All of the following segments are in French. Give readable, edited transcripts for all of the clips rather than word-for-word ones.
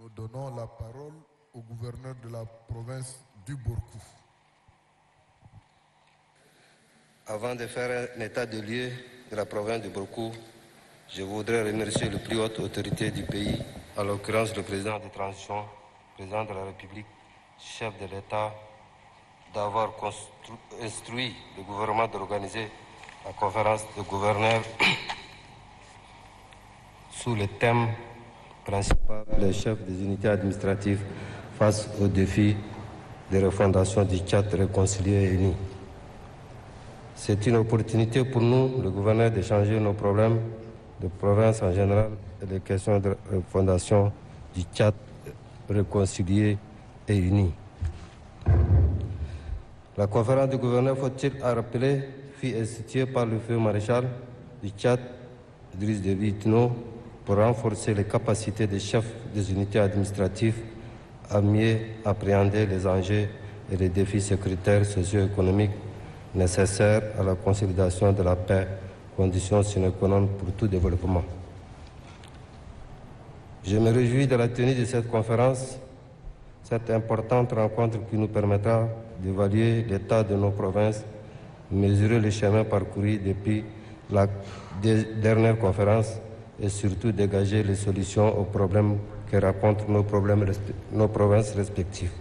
Nous donnons la parole au gouverneur de la province du Borkou. Avant de faire un état de lieu de la province du Borkou, je voudrais remercier les plus hautes autorités du pays, en l'occurrence le président de transition, président de la République, chef de l'État, d'avoir instruit le gouvernement d'organiser la conférence de gouverneurs sous le thème principal, les chefs des unités administratives face aux défis de refondation du Tchad réconcilié et uni. C'est une opportunité pour nous, le gouverneur, d'échanger nos problèmes de province en général et les questions de refondation du Tchad réconcilié et uni. La conférence du gouverneur, faut-il rappeler, fut instituée par le feu maréchal du Tchad, Idriss Déby Itno, pour renforcer les capacités des chefs des unités administratives à mieux appréhender les enjeux et les défis sécuritaires socio-économiques nécessaires à la consolidation de la paix, condition sine qua non pour tout développement. Je me réjouis de la tenue de cette conférence, cette importante rencontre qui nous permettra d'évaluer l'état de nos provinces, mesurer le chemin parcouru depuis la dernière conférence et surtout dégager les solutions aux problèmes que rencontrent nos provinces respectives.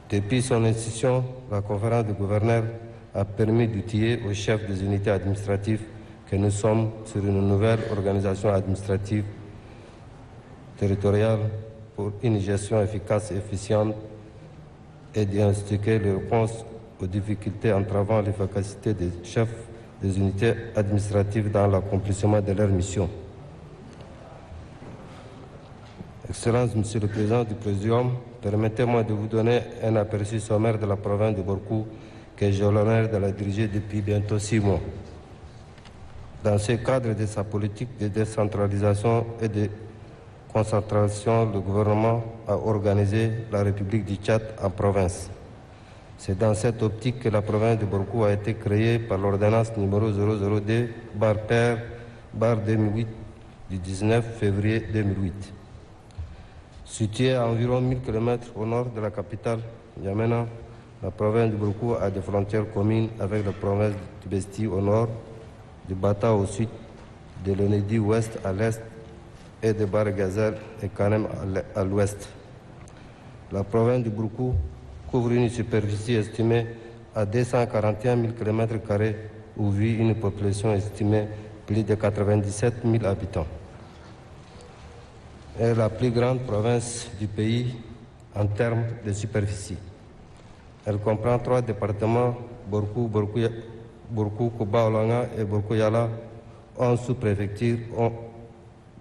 Depuis son institution, la conférence de gouverneurs a permis d'outiller aux chefs des unités administratives que nous sommes sur une nouvelle organisation administrative territoriale pour une gestion efficace et efficiente et d'instituer les réponses aux difficultés entravant l'efficacité des chefs des unités administratives dans l'accomplissement de leur mission. Excellence, Monsieur le Président du Présidium, permettez-moi de vous donner un aperçu sommaire de la province de Borkou que j'ai l'honneur de la diriger depuis bientôt 6 mois. Dans ce cadre de sa politique de décentralisation et de concentration, le gouvernement a organisé la République du Tchad en province. C'est dans cette optique que la province de Borkou a été créée par l'ordonnance numéro 002/2008 du 19 février 2008. Située à environ 1000 km au nord de la capitale, N'Djamena, la province de Borkou a des frontières communes avec la province de Tibesti au nord, de Bata au sud, de l'Onedi ouest à l'est et de Bar-Gazel et Kanem à l'ouest. La province de Borkou couvre une superficie estimée à 241 000 km² où vit une population estimée plus de 97 000 habitants. Elle est la plus grande province du pays en termes de superficie. Elle comprend 3 départements, Borkou, Kouba-Olanga et Borkou-Yala, 11 sous-préfectures,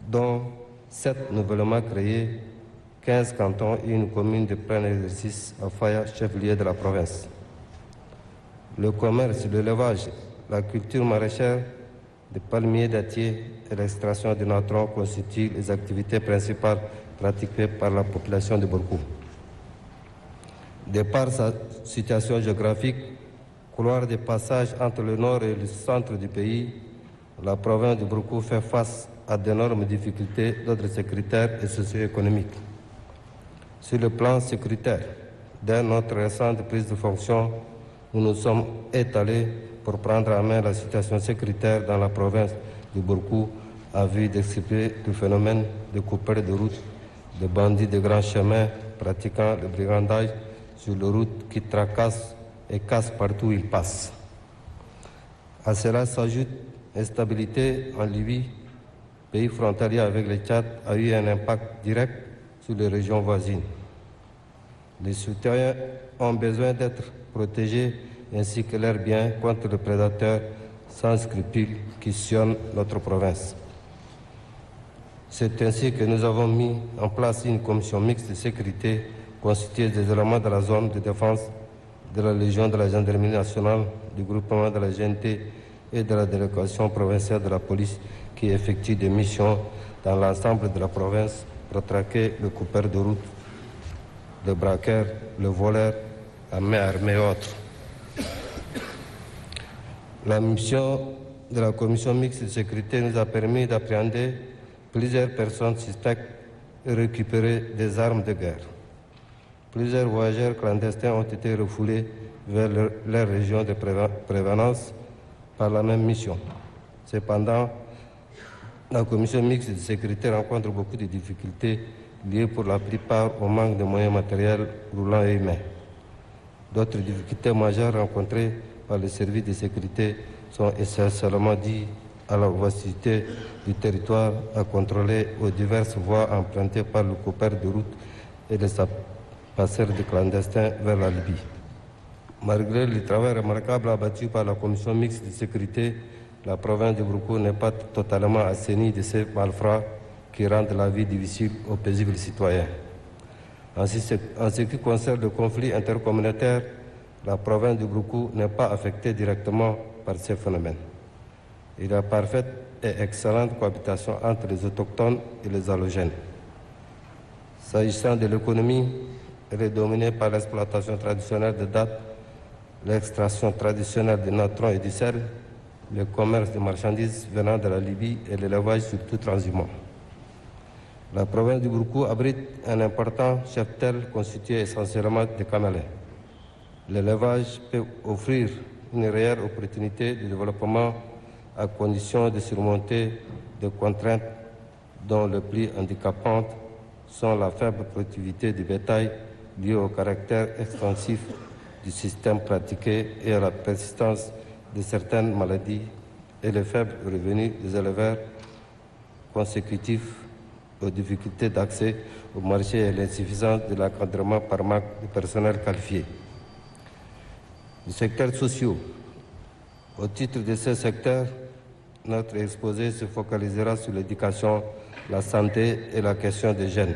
dont 7 nouvellement créées, 15 cantons et une commune de plein exercice à Faya, chef-lieu de la province. Le commerce, l'élevage, la culture maraîchère, de palmiers dattiers et l'extraction de natron constituent les activités principales pratiquées par la population de Borkou. De par sa situation géographique, couloir de passage entre le nord et le centre du pays, la province de Borkou fait face à d'énormes difficultés d'ordre sécuritaire et socio-économique. Sur le plan sécuritaire, dès notre récente prise de fonction, nous nous sommes étalés pour prendre en main la situation sécuritaire dans la province de Borkou à vue d'expliquer le phénomène de coupeurs de route, de bandits de grands chemins pratiquant le brigandage sur les routes qui tracassent et cassent partout où ils passent. À cela s'ajoute l'instabilité en Libye, pays frontalier avec le Tchad, a eu un impact direct sur les régions voisines. Les citoyens ont besoin d'être protégés ainsi que leurs biens contre les prédateurs sans scrupules qui sillonnent notre province. C'est ainsi que nous avons mis en place une commission mixte de sécurité constituée des éléments de la zone de défense de la Légion de la Gendarmerie nationale, du groupement de la GNT et de la délégation provinciale de la police qui effectue des missions dans l'ensemble de la province pour traquer le coupeur de route, le braqueur, le voleur, à main armée et autres. La mission de la commission mixte de sécurité nous a permis d'appréhender plusieurs personnes suspectes et récupérer des armes de guerre. Plusieurs voyageurs clandestins ont été refoulés vers leur région de prévenance par la même mission. Cependant, la commission mixte de sécurité rencontre beaucoup de difficultés liées pour la plupart au manque de moyens matériels, roulants et humains. D'autres difficultés majeures rencontrées par les services de sécurité sont essentiellement dues à la vastité du territoire à contrôler aux diverses voies empruntées par le coopère de route et les passeurs de clandestins vers la Libye. Malgré le travail remarquable abattu par la commission mixte de sécurité, la province de Broukou n'est pas totalement assainie de ces malfrats qui rendent la vie difficile aux paisibles citoyens. En ce qui concerne le conflit intercommunautaire, la province de Broukou n'est pas affectée directement par ces phénomènes. Il y a parfaite et excellente cohabitation entre les autochtones et les allogènes. S'agissant de l'économie, elle est dominée par l'exploitation traditionnelle de dattes, l'extraction traditionnelle de natron et du sel, le commerce de marchandises venant de la Libye et l'élevage surtout transhumant. La province du Broukou abrite un important cheptel constitué essentiellement de camélins. L'élevage peut offrir une réelle opportunité de développement à condition de surmonter des contraintes dont les plus handicapantes sont la faible productivité du bétail liée au caractère extensif du système pratiqué et à la persistance de certaines maladies et le faible revenu des éleveurs consécutifs aux difficultés d'accès au marché et l'insuffisance de l'encadrement par manque de personnel qualifié. Les secteurs sociaux. Au titre de ces secteurs, notre exposé se focalisera sur l'éducation, la santé et la question des jeunes.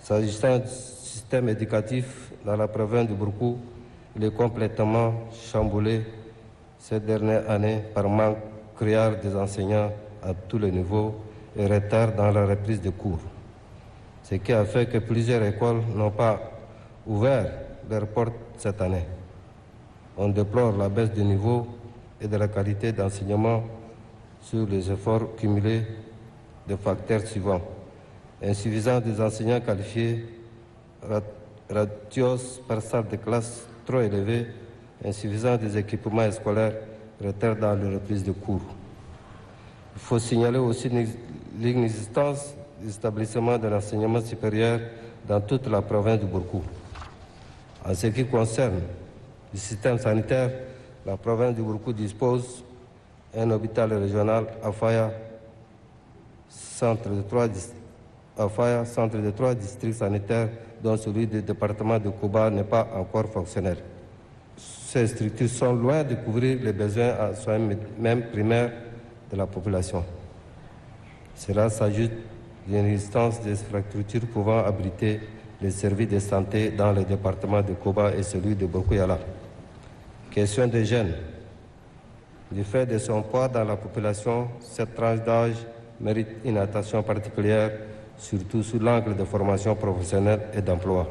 S'agissant du système éducatif dans la province de Broukou, il est complètement chamboulé ces dernières années par manque criard des enseignants à tous les niveaux et retard dans la reprise des cours. Ce qui a fait que plusieurs écoles n'ont pas ouvert leurs portes cette année. On déplore la baisse du niveau et de la qualité d'enseignement sur les efforts cumulés de facteurs suivants. Insuffisance des enseignants qualifiés, ratios par salle de classe trop élevés, insuffisance des équipements scolaires, retard dans la reprise de cours. Il faut signaler aussi l'inexistence d'établissements de l'enseignement supérieur dans toute la province de Broukou. En ce qui concerne le système sanitaire, la province de Broukou dispose d'un hôpital régional à Faya, centre de 3 districts sanitaires, dont celui du département de Kouba n'est pas encore fonctionnel. Ces structures sont loin de couvrir les besoins en soins même primaires de la population. Cela s'ajoute à l'existence des infrastructures pouvant abriter les services de santé dans le département de Kouba et celui de Bokouyala. Question des jeunes. Du fait de son poids dans la population, cette tranche d'âge mérite une attention particulière, surtout sous l'angle de formation professionnelle et d'emploi.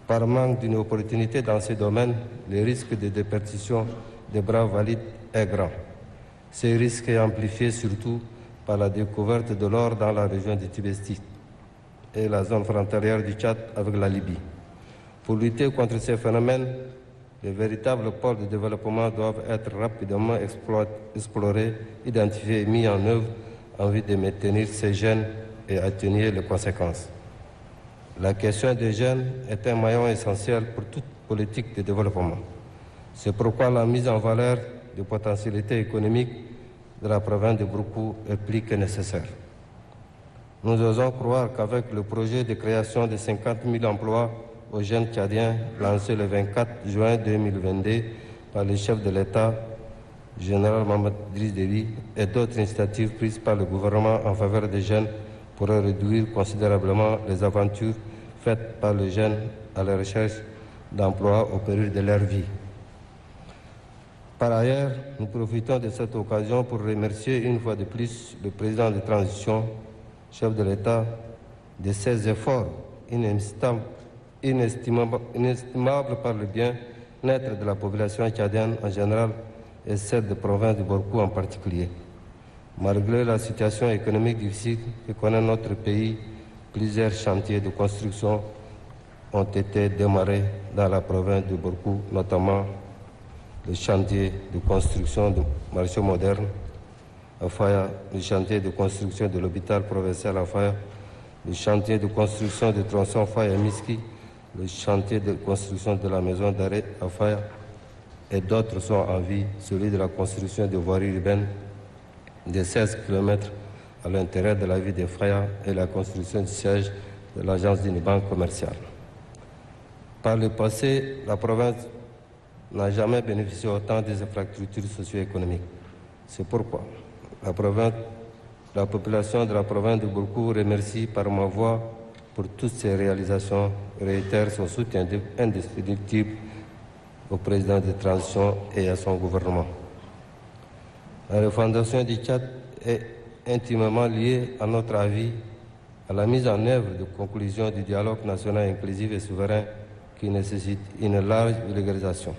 Par manque d'une opportunité dans ce domaine, le risque de déperdition des bras valides est grand. Ce risque est amplifié surtout par la découverte de l'or dans la région du Tibesti et la zone frontalière du Tchad avec la Libye. Pour lutter contre ces phénomènes, les véritables pôles de développement doivent être rapidement explorés, identifiés et mis en œuvre en vue de maintenir ces jeunes et atténuer les conséquences. La question des jeunes est un maillon essentiel pour toute politique de développement. C'est pourquoi la mise en valeur des potentialités économiques de la province de Broukou est plus que nécessaire. Nous osons croire qu'avec le projet de création de 50 000 emplois aux jeunes Tchadiens lancé le 24 juin 2022 par le chef de l'État, général Mohamed Driss Déby, et d'autres initiatives prises par le gouvernement en faveur des jeunes pourraient réduire considérablement les aventures faites par les jeunes à la recherche d'emploi au péril de leur vie. Par ailleurs, nous profitons de cette occasion pour remercier une fois de plus le président de transition, chef de l'État, de ses efforts inestimables par le bien-être de la population tchadienne en général et celle de province de Broukou en particulier. Malgré la situation économique difficile que connaît notre pays, plusieurs chantiers de construction ont été démarrés dans la province de Borkou, notamment le chantier de construction du marché moderne à Faya, le chantier de construction de l'hôpital provincial à Faya, le chantier de construction du tronçon Faya-Miski, le chantier de construction de la maison d'arrêt à Faya, et d'autres sont en vie, celui de la construction de voiries urbaines de 16 km à l'intérieur de la ville de Faya et la construction du siège de l'agence d'une banque commerciale. Par le passé, la province n'a jamais bénéficié autant des infrastructures socio-économiques. C'est pourquoi la population de la province de Borkou remercie par ma voix pour toutes ces réalisations, réitère son soutien indescriptible au président de transition et à son gouvernement. La refondation du Tchad est intimement liée, à notre avis, à la mise en œuvre de conclusions du dialogue national inclusif et souverain qui nécessite une large vulgarisation.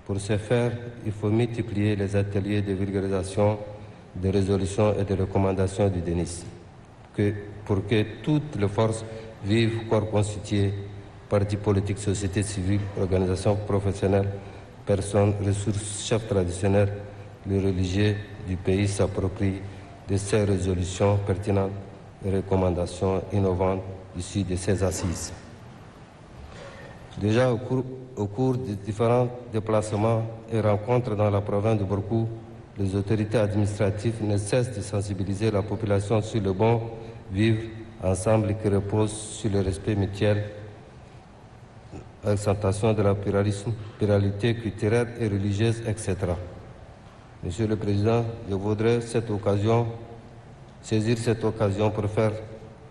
Pour ce faire, il faut multiplier les ateliers de vulgarisation, de résolution et de recommandation du DENIS, pour que toutes les forces vives, corps constitués, partis politiques, sociétés civiles, organisations professionnelles, personnes, ressources, chefs traditionnels, les religieux du pays s'approprient de ces résolutions pertinentes et recommandations innovantes issues de ces assises. Déjà au cours des différents déplacements et rencontres dans la province de Borkou, les autorités administratives ne cessent de sensibiliser la population sur le bon vivre ensemble qui repose sur le respect mutuel, l'accentuation de la pluralité culturelle et religieuse, etc. Monsieur le Président, je voudrais saisir cette occasion pour faire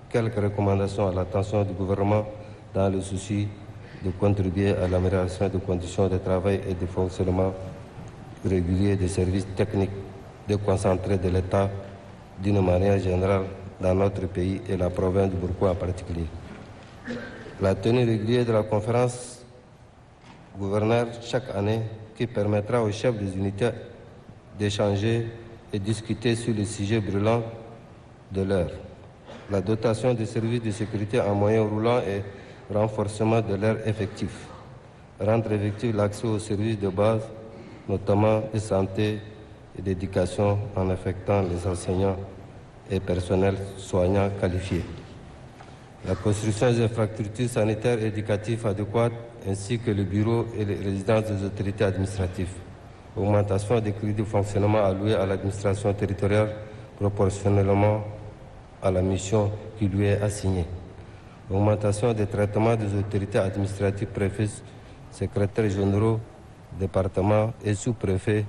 quelques recommandations à l'attention du gouvernement dans le souci de contribuer à l'amélioration des conditions de travail et de fonctionnement régulier des services techniques déconcentrés de l'État d'une manière générale dans notre pays et la province de Borkou en particulier. La tenue régulière de la conférence gouverneur chaque année qui permettra aux chefs des unités d'échanger et discuter sur les sujets brûlants de l'heure. La dotation des services de sécurité en moyens roulants et renforcement de leur effectif. Rendre effectif l'accès aux services de base, notamment de santé et d'éducation, en affectant les enseignants et personnels soignants qualifiés. La construction des infrastructures sanitaires et éducatives adéquates, ainsi que le bureau et les résidences des autorités administratives. Augmentation des crédits de fonctionnement alloués à l'administration territoriale proportionnellement à la mission qui lui est assignée. Augmentation des traitements des autorités administratives, préfets, secrétaires généraux, départements et sous-préfets